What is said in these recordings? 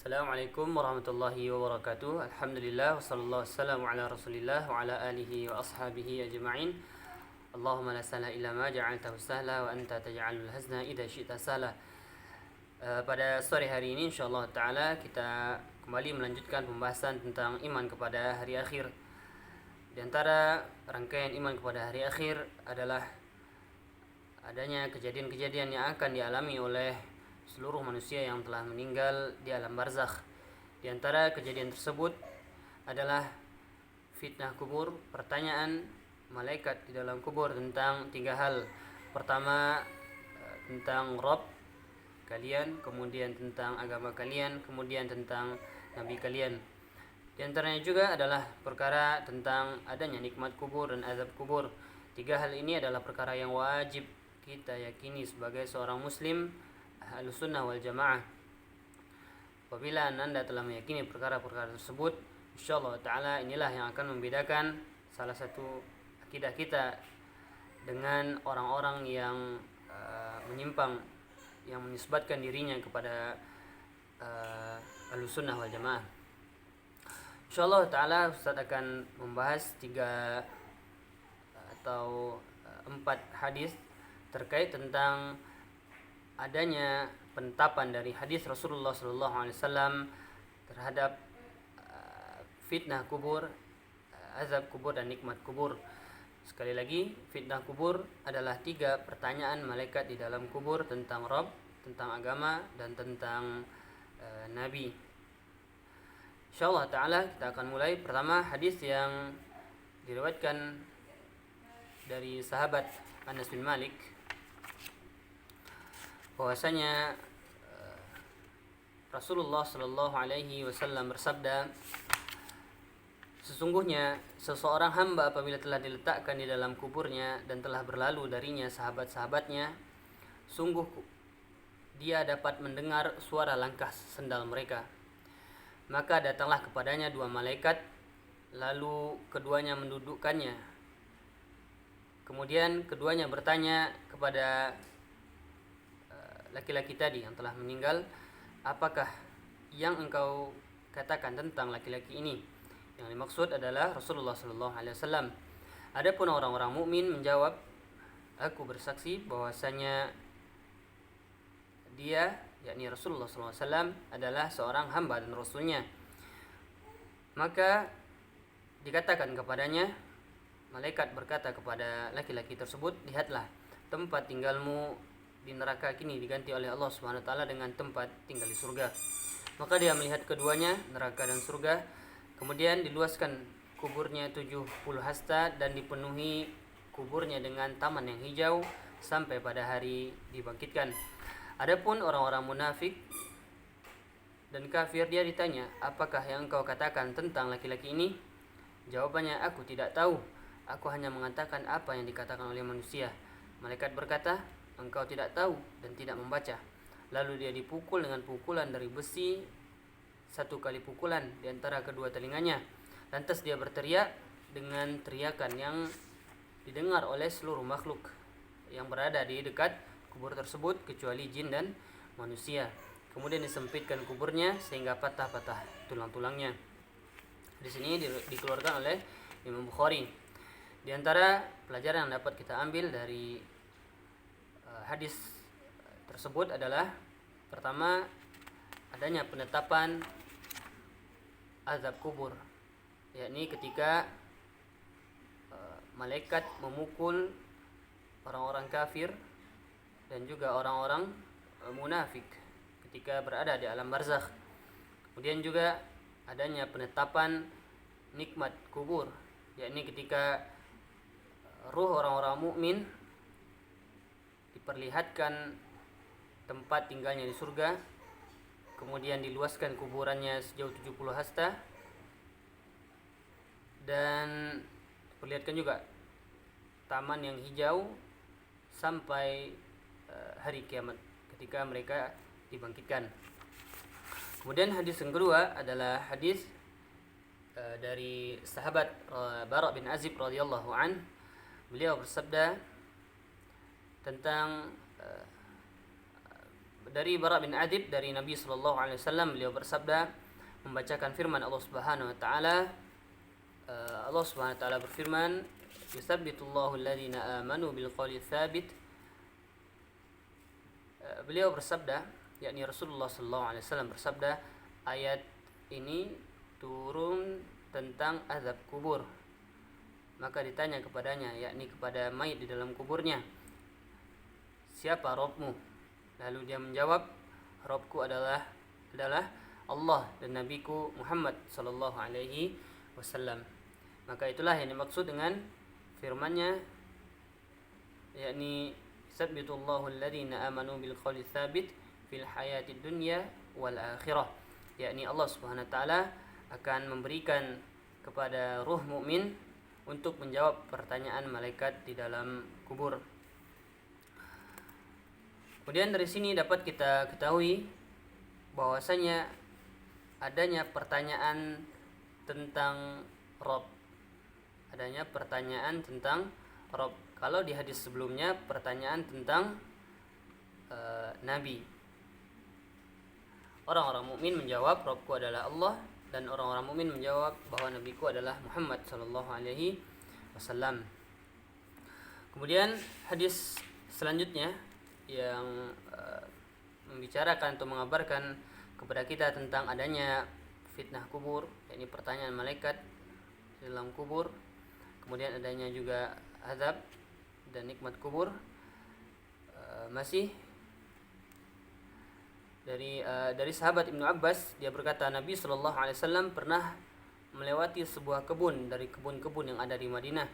Assalamualaikum warahmatullahi wabarakatuh. Alhamdulillah wassallallahu wassalamu ala Rasulillah wa ala alihi wa ashabihi ajma'in. Allahumma la sahla illa ma ja'altahu sahla wa anta taj'alul hazna idza syi'ta sahla. Pada sore hari ini insyaallah taala kita kembali melanjutkan pembahasan tentang iman kepada hari akhir. Di antara rangkaian iman kepada hari akhir adalah adanya kejadian-kejadian yang akan dialami oleh seluruh manusia yang telah meninggal di alam barzakh. Di antara kejadian tersebut adalah fitnah kubur, pertanyaan malaikat di dalam kubur tentang tiga hal. Pertama, tentang Rabb kalian, kemudian tentang agama kalian, kemudian tentang nabi kalian. Di antaranya juga adalah perkara tentang adanya nikmat kubur dan azab kubur. Tiga hal ini adalah perkara yang wajib kita yakini sebagai seorang muslim Ahlus Sunnah wal Jamaah. Apabila Anda telah meyakini perkara-perkara tersebut, insyaallah taala inilah yang akan membedakan salah satu akidah kita dengan orang-orang yang menyimpang, yang menisbatkan dirinya kepada Ahlus Sunnah wal Jamaah. Insyaallah taala Ustaz akan membahas 3 atau 4 hadis terkait tentang adanya penetapan dari hadis Rasulullah SAW terhadap fitnah kubur, azab kubur dan nikmat kubur. Sekali lagi, fitnah kubur adalah 3 pertanyaan malaikat di dalam kubur tentang Rabb, tentang agama dan tentang Nabi. InsyaAllah ta'ala kita akan mulai. Pertama, hadis yang diriwayatkan dari sahabat Anas bin Malik, bahwasanya Rasulullah sallallahu alaihi wasallam bersabda, sesungguhnya seseorang hamba apabila telah diletakkan di dalam kuburnya dan telah berlalu darinya sahabat-sahabatnya, sungguh dia dapat mendengar suara langkah sendal mereka. Maka datanglah kepadanya 2 malaikat, lalu keduanya mendudukkannya. Kemudian keduanya bertanya kepada laki-laki tadi yang telah meninggal, apakah yang engkau katakan tentang laki-laki ini? Yang dimaksud adalah Rasulullah sallallahu alaihi wasallam. Adapun orang-orang mukmin menjawab, aku bersaksi bahwasanya dia, yakni Rasulullah sallallahu alaihi wasallam, adalah seorang hamba dan rasulnya. Maka dikatakan kepadanya, malaikat berkata kepada laki-laki tersebut, lihatlah, tempat tinggalmu di neraka kini diganti oleh Allah Subhanahu wa taala dengan tempat tinggal di surga. Maka dia melihat keduanya, neraka dan surga. Kemudian diluaskan kuburnya 70 hasta dan dipenuhi kuburnya dengan taman yang hijau sampai pada hari dibangkitkan. Adapun orang-orang munafik dan kafir, dia ditanya, apakah yang engkau katakan tentang laki-laki ini? Jawabannya, aku tidak tahu. Aku hanya mengatakan apa yang dikatakan oleh manusia. Malaikat berkata, engkau tidak tahu dan tidak membaca. Lalu dia dipukul dengan pukulan dari besi, 1 kali pukulan di antara kedua telinganya. Lantas dia berteriak dengan teriakan yang didengar oleh seluruh makhluk yang berada di dekat kubur tersebut kecuali jin dan manusia. Kemudian disempitkan kuburnya sehingga patah-patah tulang-tulangnya. Di sini dikeluarkan oleh Imam Bukhari. Di antara pelajaran yang dapat kita ambil dari hadis tersebut adalah, pertama, adanya penetapan azab kubur, yakni ketika malaikat memukul orang-orang kafir dan juga orang-orang munafik ketika berada di alam barzakh. Kemudian juga adanya penetapan nikmat kubur, yakni ketika ruh orang-orang mukmin diperlihatkan tempat tinggalnya di surga, kemudian diluaskan kuburannya sejauh 70 hasta, dan diperlihatkan juga taman yang hijau sampai hari kiamat ketika mereka dibangkitkan. Kemudian hadis yang kedua adalah hadis dari sahabat Bara bin Azib radhiyallahu an. Beliau bersabda tentang dari Bara bin Adib dari Nabi sallallahu alaihi wasallam, beliau bersabda membacakan firman Allah Subhanahu wa taala. Allah Subhanahu wa taala berfirman, "Yutsabbitullahu alladhina amanu bil qawli tsabit." Beliau bersabda, yakni Rasulullah sallallahu alaihi wasallam bersabda, ayat ini turun tentang azab kubur. Maka ditanya kepadanya, yakni kepada mayit di dalam kuburnya, siapa Rabbmu? Lalu dia menjawab, Rabbku adalah Allah dan Nabiku Muhammad sallallahu alaihi wasallam. Maka itulah yang dimaksud dengan firman-Nya, yakni sabbitullahu alladhina amanu bil qawli tsabit fil hayatid dunya wal akhirah. Yakni Allah Subhanahu wa taala akan memberikan kepada ruh mukmin untuk menjawab pertanyaan malaikat di dalam kubur. Kemudian dari sini dapat kita ketahui bahwasanya adanya pertanyaan tentang Rabb. Adanya pertanyaan tentang Rabb. Kalau di hadis sebelumnya pertanyaan tentang Nabi. Orang-orang mukmin menjawab Rabbku adalah Allah, dan orang-orang mukmin menjawab bahwa nabiku adalah Muhammad sallallahu alaihi wasallam. Kemudian hadis selanjutnya yang membicarakan atau mengabarkan kepada kita tentang adanya fitnah kubur, yakni pertanyaan malaikat di dalam kubur, kemudian adanya juga azab dan nikmat kubur. Masih dari sahabat Ibnu Abbas, dia berkata Nabi sallallahu alaihi wasallam pernah melewati sebuah kebun dari kebun-kebun yang ada di Madinah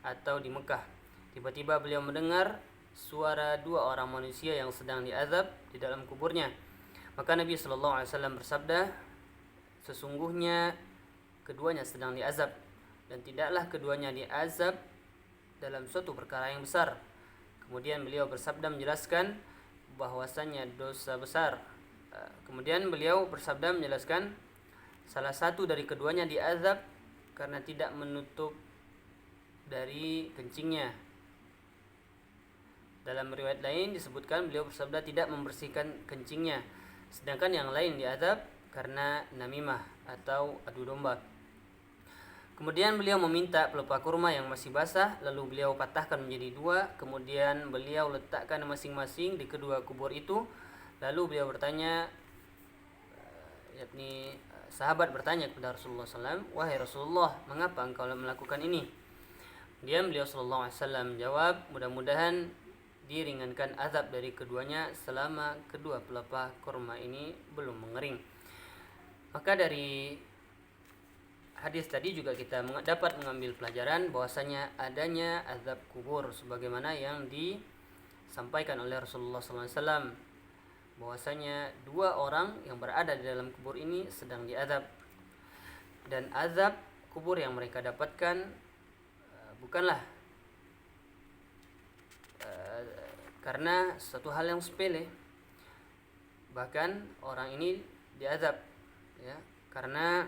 atau di Mekah. Tiba-tiba beliau mendengar suara dua orang manusia yang sedang diazab di dalam kuburnya. Maka Nabi sallallahu alaihi wasallam bersabda, sesungguhnya keduanya sedang diazab, dan tidaklah keduanya diazab dalam suatu perkara yang besar. Kemudian beliau bersabda menjelaskan bahwasanya dosa besar. Kemudian beliau bersabda menjelaskan salah satu dari keduanya diazab karena tidak menutup dari kencingnya. Dalam riwayat lain disebutkan beliau bersabda tidak membersihkan kencingnya, sedangkan yang lain diazab karena namimah atau adu domba. Kemudian beliau meminta pelepah kurma yang masih basah, lalu beliau patahkan menjadi dua, kemudian beliau letakkan masing-masing di kedua kubur itu. Lalu beliau bertanya, yakni sahabat bertanya kepada Rasulullah SAW, wahai Rasulullah, mengapa engkau melakukan ini? Kemudian beliau SAW menjawab, mudah-mudahan diringankan azab dari keduanya selama kedua pelepah kurma ini belum mengering. Maka dari hadis tadi juga kita dapat mengambil pelajaran bahwasanya adanya azab kubur sebagaimana yang disampaikan oleh Rasulullah SAW, bahwasanya dua orang yang berada di dalam kubur ini sedang diazab, dan azab kubur yang mereka dapatkan bukanlah karena suatu hal yang sepele. Bahkan orang ini diazab ya karena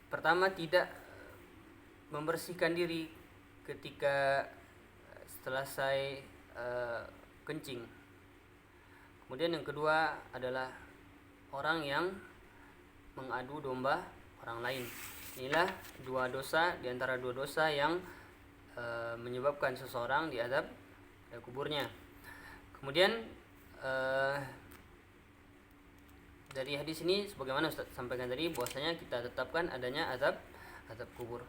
pertama tidak membersihkan diri ketika selesai kencing. Kemudian yang kedua adalah orang yang mengadu domba orang lain. Inilah dua dosa di antara dua dosa yang menyebabkan seseorang diazab di kuburnya. Kemudian dari hadis ini sebagaimana Ustaz sampaikan tadi bahwasanya kita tetapkan adanya azab kubur.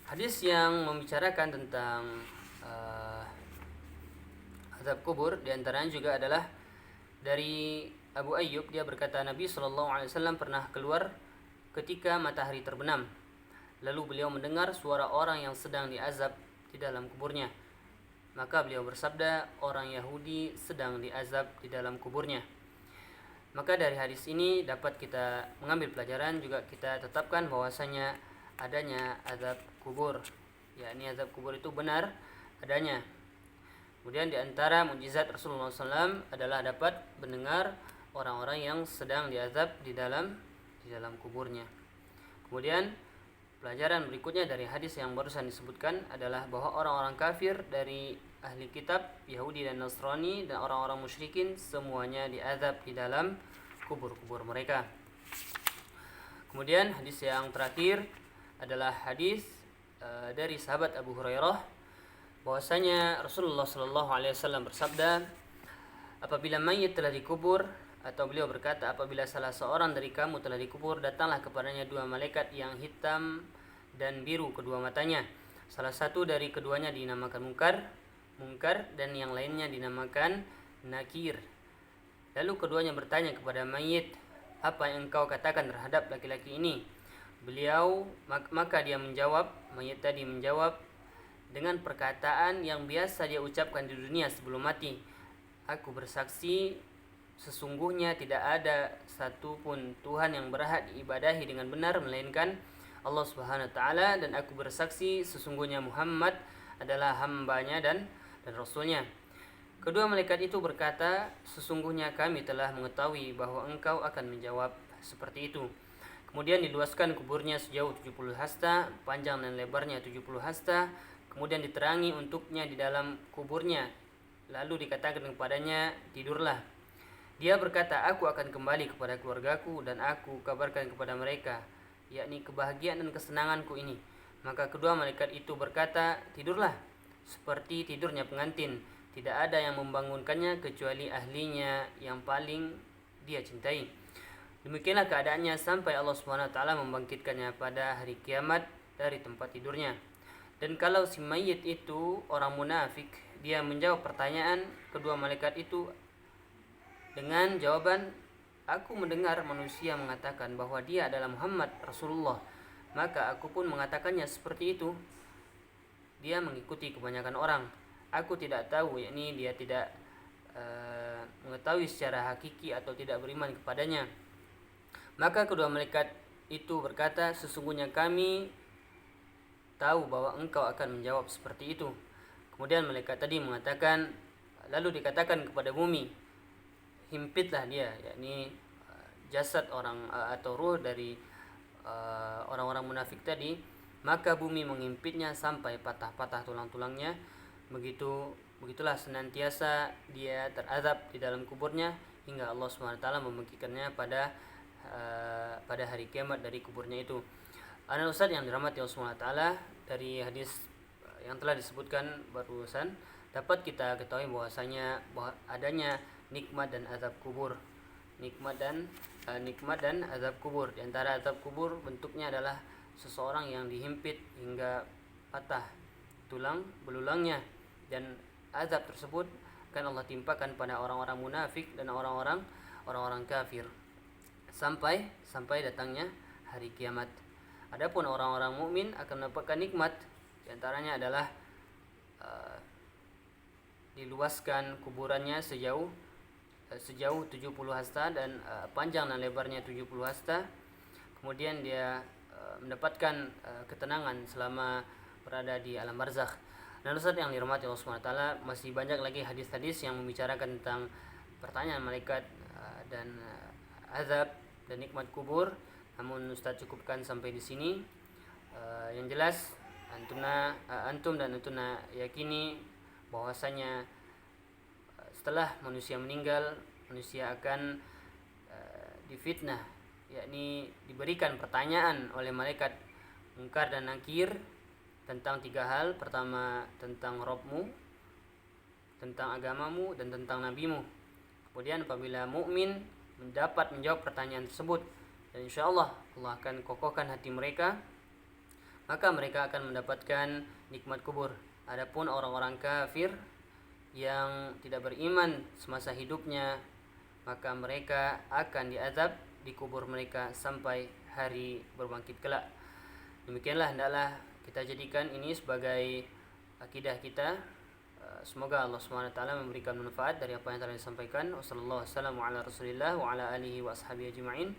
Hadis yang membicarakan tentang azab kubur diantaranya juga adalah dari Abu Ayyub, dia berkata Nabi SAW pernah keluar ketika matahari terbenam, lalu beliau mendengar suara orang yang sedang diazab di dalam kuburnya. Maka beliau bersabda, orang Yahudi sedang diazab di dalam kuburnya. Maka dari hadis ini dapat kita mengambil pelajaran, juga kita tetapkan bahwasanya adanya azab kubur, yakni azab kubur itu benar adanya. Kemudian di antara mukjizat Rasulullah SAW adalah dapat mendengar orang-orang yang sedang diazab di dalam kuburnya. Kemudian pelajaran berikutnya dari hadis yang barusan disebutkan adalah bahwa orang-orang kafir dari ahli kitab Yahudi dan Nasrani dan orang-orang musyrikin semuanya diazab di dalam kubur-kubur mereka. Kemudian hadis yang terakhir adalah hadis dari sahabat Abu Hurairah bahwasanya Rasulullah Shallallahu Alaihi Wasallam bersabda, apabila mayit telah dikubur, atau beliau berkata, apabila salah seorang dari kamu telah dikubur, datanglah kepadanya dua malaikat yang hitam dan biru kedua matanya. Salah satu dari keduanya dinamakan Munkar dan yang lainnya dinamakan Nakir. Lalu keduanya bertanya kepada mayit, apa yang engkau katakan terhadap laki-laki ini? Maka dia menjawab, mayit tadi menjawab dengan perkataan yang biasa dia ucapkan di dunia sebelum mati. Aku bersaksi sesungguhnya tidak ada satupun Tuhan yang berhak diibadahi dengan benar melainkan Allah Subhanahu wa taala, dan aku bersaksi sesungguhnya Muhammad adalah hambanya dan rasulnya. Kedua malaikat itu berkata, sesungguhnya kami telah mengetahui bahwa engkau akan menjawab seperti itu. Kemudian diluaskan kuburnya sejauh 70 hasta, panjang dan lebarnya 70 hasta. Kemudian diterangi untuknya di dalam kuburnya. Lalu dikatakan kepadanya, tidurlah. Dia berkata, aku akan kembali kepada keluargaku dan aku kabarkan kepada mereka, yakni kebahagiaan dan kesenanganku ini. Maka kedua malaikat itu berkata, tidurlah, seperti tidurnya pengantin. Tidak ada yang membangunkannya kecuali ahlinya yang paling dia cintai. Demikianlah keadaannya sampai Allah Subhanahu wa taala membangkitkannya pada hari kiamat dari tempat tidurnya. Dan kalau si mayit itu orang munafik, dia menjawab pertanyaan kedua malaikat itu dengan jawaban, aku mendengar manusia mengatakan bahwa dia adalah Muhammad Rasulullah, maka aku pun mengatakannya seperti itu. Dia mengikuti kebanyakan orang. Aku tidak tahu, yakni dia tidak mengetahui secara hakiki atau tidak beriman kepadanya. Maka kedua malaikat itu berkata, sesungguhnya kami tahu bahwa engkau akan menjawab seperti itu. Kemudian malaikat tadi mengatakan, lalu dikatakan kepada bumi, himpitlah dia, yakni jasad orang atau ruh dari orang-orang munafik tadi. Maka bumi menghimpitnya sampai patah-patah tulang-tulangnya. Begitulah senantiasa dia terazab di dalam kuburnya hingga Allah SWT membangkitkannya pada hari kiamat dari kuburnya itu. Anak Ustaz yang dirahmati Allah SWT, dari hadis yang telah disebutkan barusan dapat kita ketahui bahwasanya adanya nikmat dan azab kubur. Nikmat dan azab kubur. Di antara azab kubur bentuknya adalah seseorang yang dihimpit hingga patah tulang belulangnya, dan azab tersebut akan Allah timpakan pada orang-orang munafik dan orang-orang kafir sampai datangnya hari kiamat. Adapun orang-orang mukmin akan mendapatkan nikmat, di antaranya adalah diluaskan kuburannya sejauh 70 hasta dan panjang dan lebarnya 70 hasta. Kemudian dia mendapatkan ketenangan selama berada di alam barzakh. Dan Ustaz yang dirahmati Allah SWT, masih banyak lagi hadis-hadis yang membicarakan tentang pertanyaan malaikat dan azab dan nikmat kubur. Namun Ustaz cukupkan sampai di sini. Yang jelas antum dan antuna yakini bahwasanya setelah manusia meninggal, manusia akan difitnah, yakni diberikan pertanyaan oleh malaikat Munkar dan Nakir tentang 3 hal. Pertama, tentang Rabbmu, tentang agamamu, dan tentang nabimu. Kemudian apabila mukmin mendapat menjawab pertanyaan tersebut, dan insyaallah Allah akan kokohkan hati mereka, maka mereka akan mendapatkan nikmat kubur. Adapun orang-orang kafir yang tidak beriman semasa hidupnya, maka mereka akan diazab di kubur mereka sampai hari berbangkit kelak. Demikianlah hendaklah kita jadikan ini sebagai akidah kita. Semoga Allah SWT memberikan manfaat dari apa yang telah disampaikan. Wassalamualaikum warahmatullahi wabarakatuh wa ala alihi wa ashabihi ajma'in.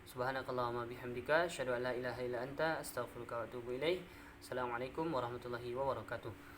Subhanakallahumma bihamdika asyhadu an la ilaha illa anta astaghfiruka wa atubu ilaik. Assalamualaikum warahmatullahi wabarakatuh.